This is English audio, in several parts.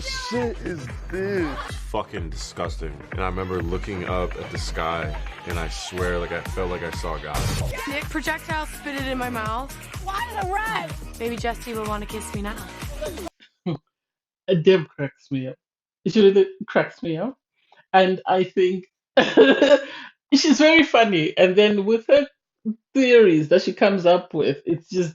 shit is this? Fucking disgusting. And I remember looking up at the sky, and I swear, like, I felt like I saw God. Nick, projectile spit it in my mouth. Why the red? Maybe Jesse will want to kiss me now. Deb cracks me up. She really cracks me up. And I think she's very funny. And then with her theories that she comes up with, it's just,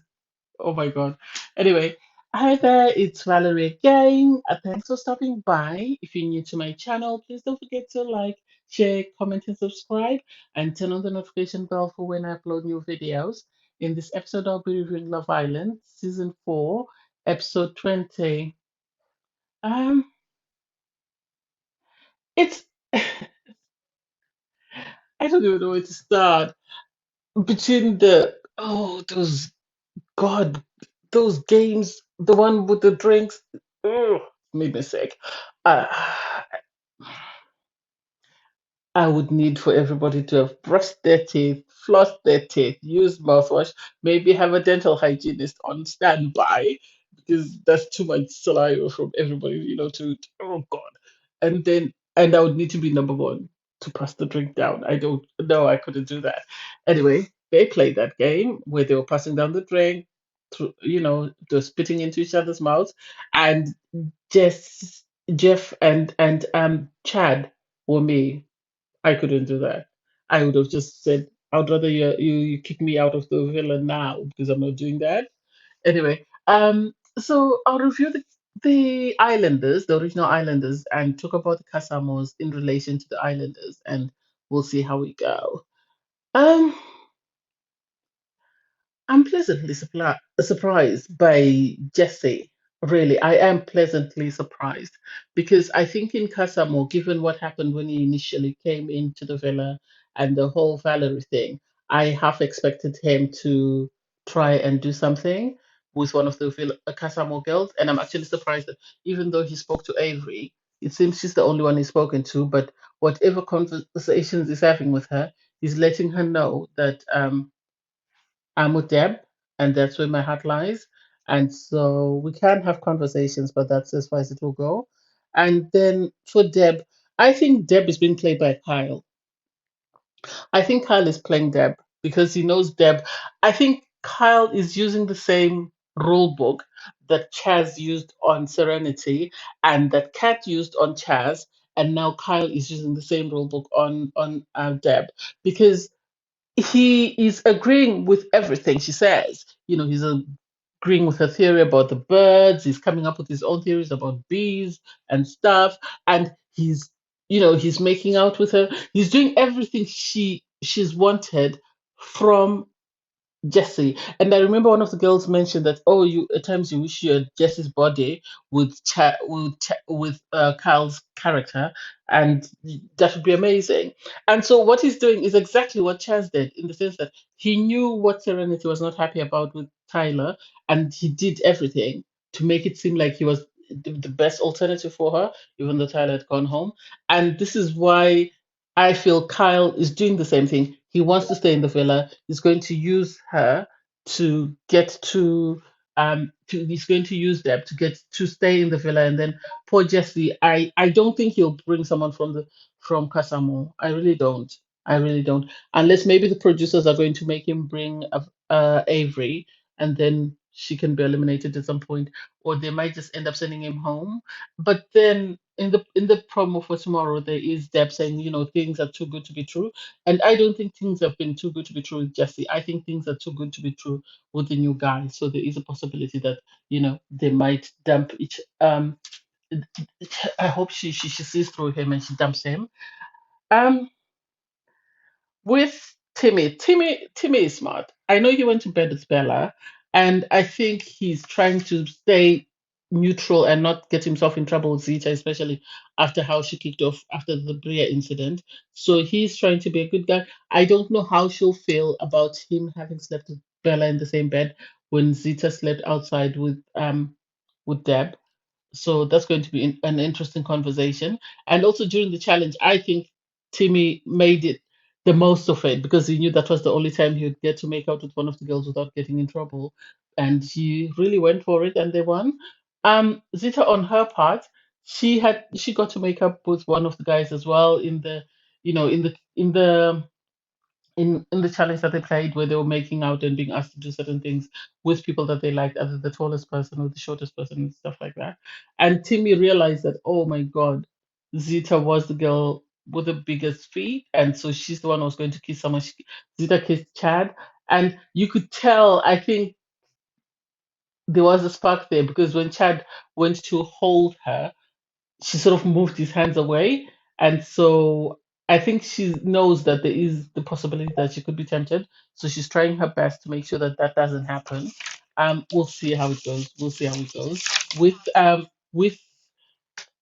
oh my God. Anyway, hi there, it's Valerie again. Thanks for stopping by. If you're new to my channel, please don't forget to like, share, comment, and subscribe, and turn on the notification bell for when I upload new videos. In this episode, I'll be reviewing Love Island, Season 4, Episode 20. Um, it's I don't even know where to start. Between those God, those games, the one with the drinks, ugh, made me sick. Uh, I would need for everybody to have brushed their teeth, flossed their teeth, used mouthwash, maybe have a dental hygienist on standby because that's too much saliva from everybody, oh God. And I would need to be number one to pass the drink down. I don't know, I couldn't do that. Anyway, they played that game where they were passing down the drink, through, they're spitting into each other's mouths, and Jess, Jeff, and Chad were me. I couldn't do that. I would have just said, I'd rather you kick me out of the villa now because I'm not doing that. Anyway, so I'll review the Islanders, the original Islanders, and talk about the Casa Amors in relation to the Islanders, and we'll see how we go. Um, I'm pleasantly surprised by Jesse. Really, I am pleasantly surprised because I think in Casamo, given what happened when he initially came into the villa and the whole Valerie thing, I half expected him to try and do something with one of the Casamo girls. And I'm actually surprised that even though he spoke to Avery, it seems she's the only one he's spoken to. But whatever conversations he's having with her, he's letting her know that I'm with Deb, and that's where my heart lies. And so we can have conversations, but that's as far as it will go. And then for Deb, I think Deb is being played by Kyle. I think Kyle is playing Deb because he knows Deb. I think Kyle is using the same rule book that Chaz used on Serenity and that Kat used on Chaz, and now Kyle is using the same rule book on Deb because he is agreeing with everything she says. He's agreeing with her theory about the birds. He's coming up with his own theories about bees and stuff. And he's making out with her. He's doing everything she's wanted from Jesse. And I remember one of the girls mentioned that, oh, you at times you wish you had Jesse's body with Kyle's character, and that would be amazing. And so what he's doing is exactly what Chaz did, in the sense that he knew what Serenity was not happy about with Tyler, and he did everything to make it seem like he was the best alternative for her, even though Tyler had gone home. And this is why I feel Kyle is doing the same thing. He wants to stay in the villa. He's going to use her to get he's going to use Deb to get to stay in the villa. And then poor Jesse, I don't think he'll bring someone from Casamo. I really don't. I really don't. Unless maybe the producers are going to make him bring Avery, and then she can be eliminated at some point, or they might just end up sending him home. But then in the promo for tomorrow, there is Deb saying, things are too good to be true. And I don't think things have been too good to be true with Jesse. I think things are too good to be true with the new guy. So there is a possibility that, they might dump each I hope she sees through him and she dumps him. Um with Timmy is smart. I know he went to bed with Bella, and I think he's trying to stay neutral and not get himself in trouble with Zita, especially after how she kicked off after the Bria incident. So he's trying to be a good guy. I don't know how she'll feel about him having slept with Bella in the same bed when Zita slept outside with Deb. So that's going to be an interesting conversation. And also during the challenge, I think Timmy made it the most of it because he knew that was the only time he would get to make out with one of the girls without getting in trouble. And he really went for it and they won. Zita, on her part, she got to make up with one of the guys as well in the you know in the challenge that they played where they were making out and being asked to do certain things with people that they liked, either the tallest person or the shortest person and stuff like that. And Timmy realized that, oh my God, Zita was the girl with the biggest feet, and so she's the one who was going to kiss someone. Zita kissed Chad, and you could tell, I think there was a spark there because when Chad went to hold her, she sort of moved his hands away. And so I think she knows that there is the possibility that she could be tempted. So she's trying her best to make sure that that doesn't happen. We'll see how it goes. We'll see how it goes with with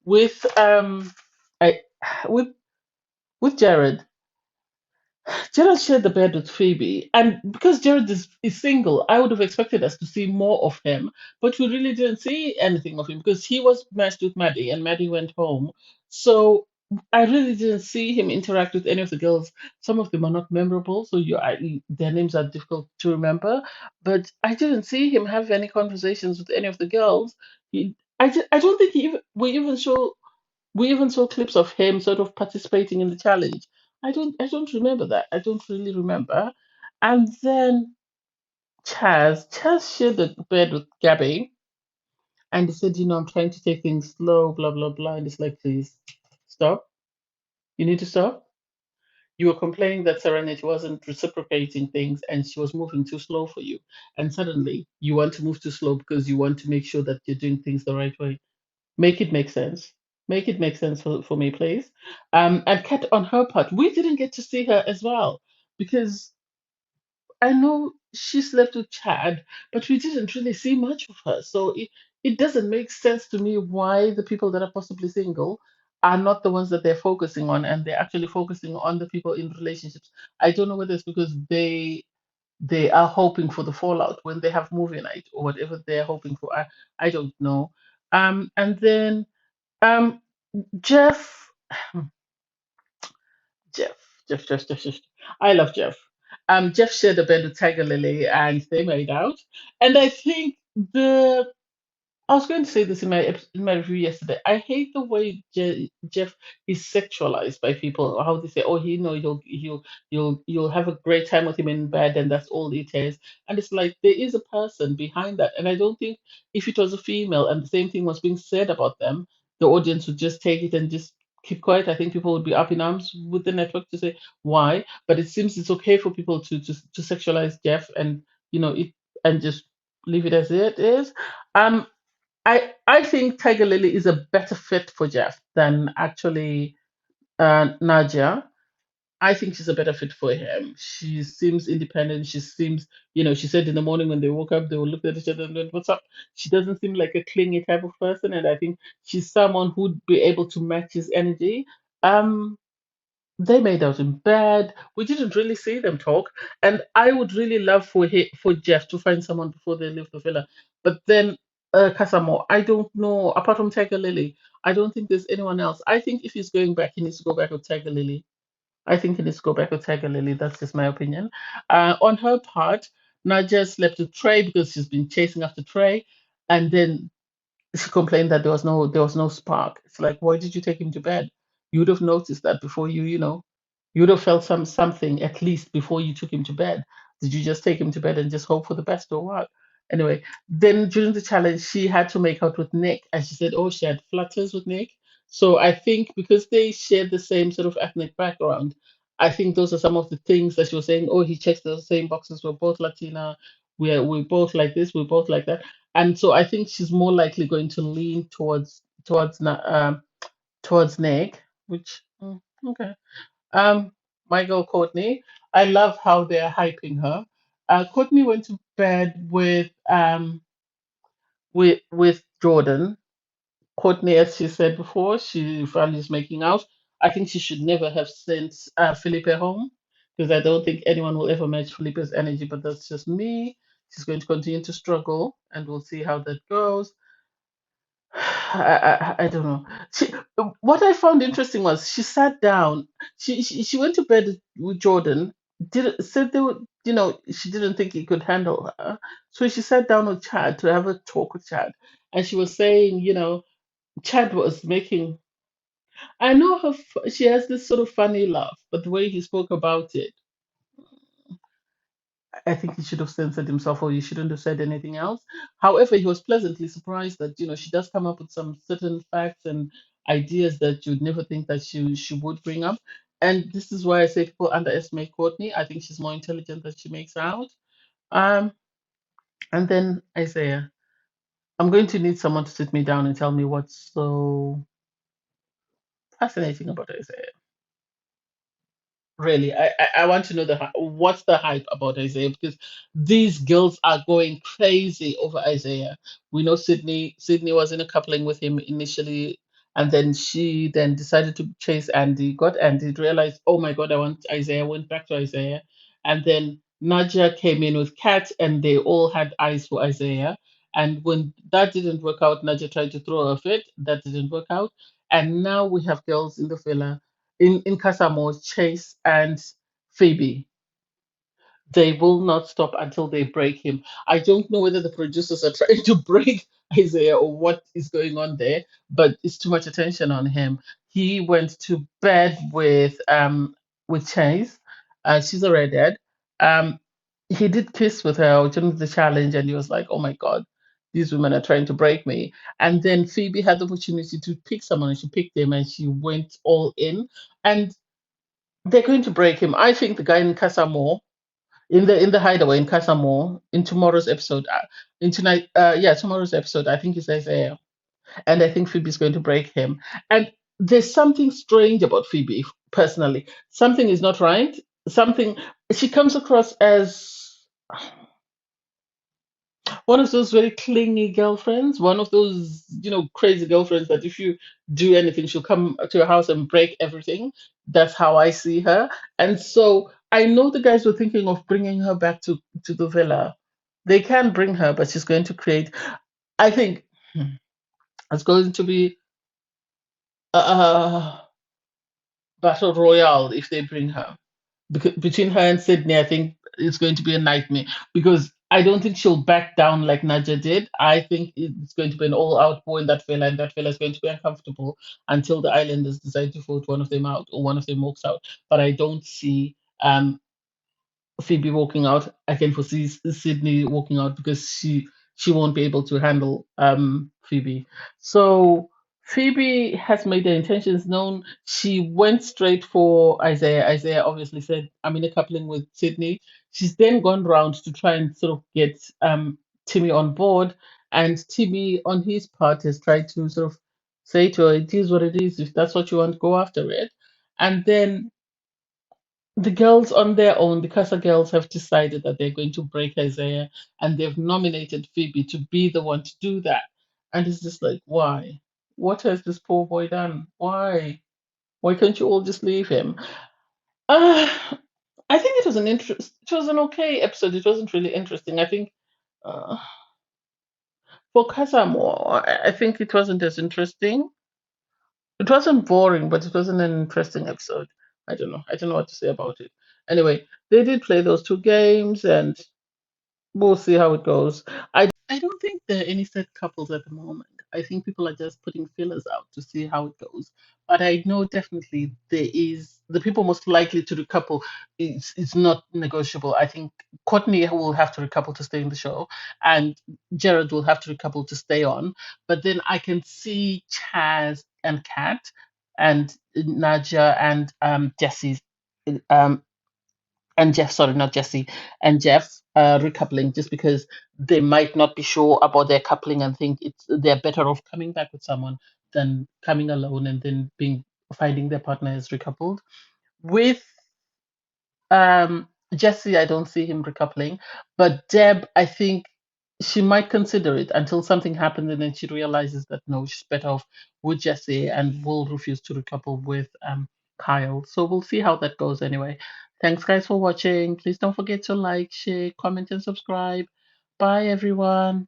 with I, with with Jared. Jared shared the bed with Phoebe, and because Jared is single, I would have expected us to see more of him, but we really didn't see anything of him because he was matched with Maddie, and Maddie went home. So I really didn't see him interact with any of the girls. Some of them are not memorable, so their names are difficult to remember. But I didn't see him have any conversations with any of the girls. I don't think we even saw clips of him sort of participating in the challenge. I don't remember that. I don't really remember. And then Chaz shared the bed with Gabby and he said, I'm trying to take things slow, blah blah blah. And it's like, please stop. You need to stop. You were complaining that Serenity wasn't reciprocating things and she was moving too slow for you. And suddenly you want to move too slow because you want to make sure that you're doing things the right way. Make it make sense. Make it make sense for me, please. And Kat, on her part, we didn't get to see her as well because I know she slept with Chad, but we didn't really see much of her. So it doesn't make sense to me why the people that are possibly single are not the ones that they're focusing on and they're actually focusing on the people in relationships. I don't know whether it's because they are hoping for the fallout when they have movie night or whatever they're hoping for. I don't know. And then um, Jeff, Jeff, Jeff. I love Jeff. Jeff shared a bed with Tiger Lily, and they made out. And I think the I was going to say this in my review yesterday. I hate the way Jeff is sexualized by people. How they say, "Oh, you'll have a great time with him in bed, and that's all it is." And it's like there is a person behind that, and I don't think if it was a female and the same thing was being said about them, the audience would just take it and just keep quiet. I think people would be up in arms with the network to say why. But it seems it's okay for people to sexualize Jeff and it and just leave it as it is. Um, I think Tiger Lily is a better fit for Jeff than actually Nadia. I think she's a better fit for him. She seems independent. She seems, she said in the morning when they woke up, they will look at each other and went, "What's up?" She doesn't seem like a clingy type of person, and I think she's someone who'd be able to match his energy. Um, they made out in bed. We didn't really see them talk, and I would really love for Jeff to find someone before they leave the villa. But then, Casa Amor, I don't know. Apart from Tiger Lily, I don't think there's anyone else. I think if he's going back, he needs to go back with Tiger Lily. I think he needs to go back with Tiger Lily. That's just my opinion. On her part, Nadia slept with Trey because she's been chasing after Trey, and then she complained that there was no spark. It's like, why did you take him to bed? You would have noticed that before you would have felt something at least before you took him to bed. Did you just take him to bed and just hope for the best or what? Anyway, then during the challenge, she had to make out with Nick, and she said, oh, she had flutters with Nick. So I think because they shared the same sort of ethnic background, I think those are some of the things that she was saying. Oh, he checks the same boxes. We're both Latina. We're both like this. We're both like that. And so I think she's more likely going to lean towards Nick, which okay. Um, my girl Courtney, I love how they're hyping her. Courtney went to bed with Jordan. Courtney, as she said before, she values making out. I think she should never have sent Felipe home because I don't think anyone will ever match Felipe's energy. But that's just me. She's going to continue to struggle, and we'll see how that goes. I don't know. What I found interesting was she sat down. She went to bed with Jordan. Did said they were, she didn't think he could handle her. So she sat down with Chad to have a talk with Chad, and she was saying, Chad was making. I know she has this sort of funny laugh, but the way he spoke about it, I think he should have censored himself or he shouldn't have said anything else. However, he was pleasantly surprised that, she does come up with some certain facts and ideas that you'd never think that she would bring up. And this is why I say people underestimate Courtney. I think she's more intelligent than she makes out. Um, and then Isaiah. I'm going to need someone to sit me down and tell me what's so fascinating about Isaiah. Really, I want to know what's the hype about Isaiah, because these girls are going crazy over Isaiah. We know Sydney was in a coupling with him initially, and then she then decided to chase Andy, got Andy, realized, oh my God, I want Isaiah, went back to Isaiah, and then Nadia came in with Kat, and they all had eyes for Isaiah. And when that didn't work out, Nadia tried to throw a fit. That didn't work out, and now we have girls in the villa in Casa Amor, Chase and Phoebe. They will not stop until they break him. I don't know whether the producers are trying to break Isaiah or what is going on there, but it's too much attention on him. He went to bed with Chase. She's a redhead. Um, he did kiss with her during the challenge, and he was like, "Oh my God, these women are trying to break me." And then Phoebe had the opportunity to pick someone, and she picked him, and she went all in. And they're going to break him. I think the guy in Casa Amor, in the hideaway in Casa Amor, in tomorrow's episode, in tonight, tomorrow's episode, I think he says Isaiah, and I think Phoebe's going to break him. And there's something strange about Phoebe, personally. Something is not right. Something she comes across as one of those very clingy girlfriends, one of those, crazy girlfriends that if you do anything, she'll come to your house and break everything. That's how I see her. And so I know the guys were thinking of bringing her back to the villa. They can bring her, but she's going to create, I think, it's going to be a battle royale if they bring her. Because between her and Sydney, I think it's going to be a nightmare because I don't think she'll back down like Nadia did. I think it's going to be an all-out war in that villa, and that villa is going to be uncomfortable until the islanders decide to vote one of them out or one of them walks out. But I don't see Phoebe walking out. I can foresee Sydney walking out because she won't be able to handle Phoebe. So Phoebe has made her intentions known. She went straight for Isaiah. Isaiah obviously said, "I'm in a coupling with Sydney." She's then gone round to try and sort of get Timmy on board, and Timmy, on his part, has tried to sort of say to her, "It is what it is. If that's what you want, go after it." And then the girls on their own, the Casa girls, have decided that they're going to break Isaiah, and they've nominated Phoebe to be the one to do that. And it's just like, why? What has this poor boy done? Why? Why can't you all just leave him? Uh, I think it was an okay episode. It wasn't really interesting. I think uh, for Casa Amor, I think it wasn't as interesting. It wasn't boring, but it wasn't an interesting episode. I don't know. I don't know what to say about it. Anyway, they did play those two games, and we'll see how it goes. I don't think there are any set couples at the moment. I think people are just putting feelers out to see how it goes. But I know definitely there is the people most likely to recouple. It's not negotiable. I think Courtney will have to recouple to stay in the show, and Jared will have to recouple to stay on. But then I can see Chaz and Kat and Nadia and Jesse's um, and Jeff, sorry, not Jesse, and Jeff recoupling just because they might not be sure about their coupling and think they're better off coming back with someone than coming alone and then finding their partner is recoupled. With Jesse, I don't see him recoupling, but Deb, I think she might consider it until something happens and then she realizes that no, she's better off with Jesse and will refuse to recouple with Kyle. So we'll see how that goes anyway. Thanks, guys, for watching. Please don't forget to like, share, comment, and subscribe. Bye, everyone.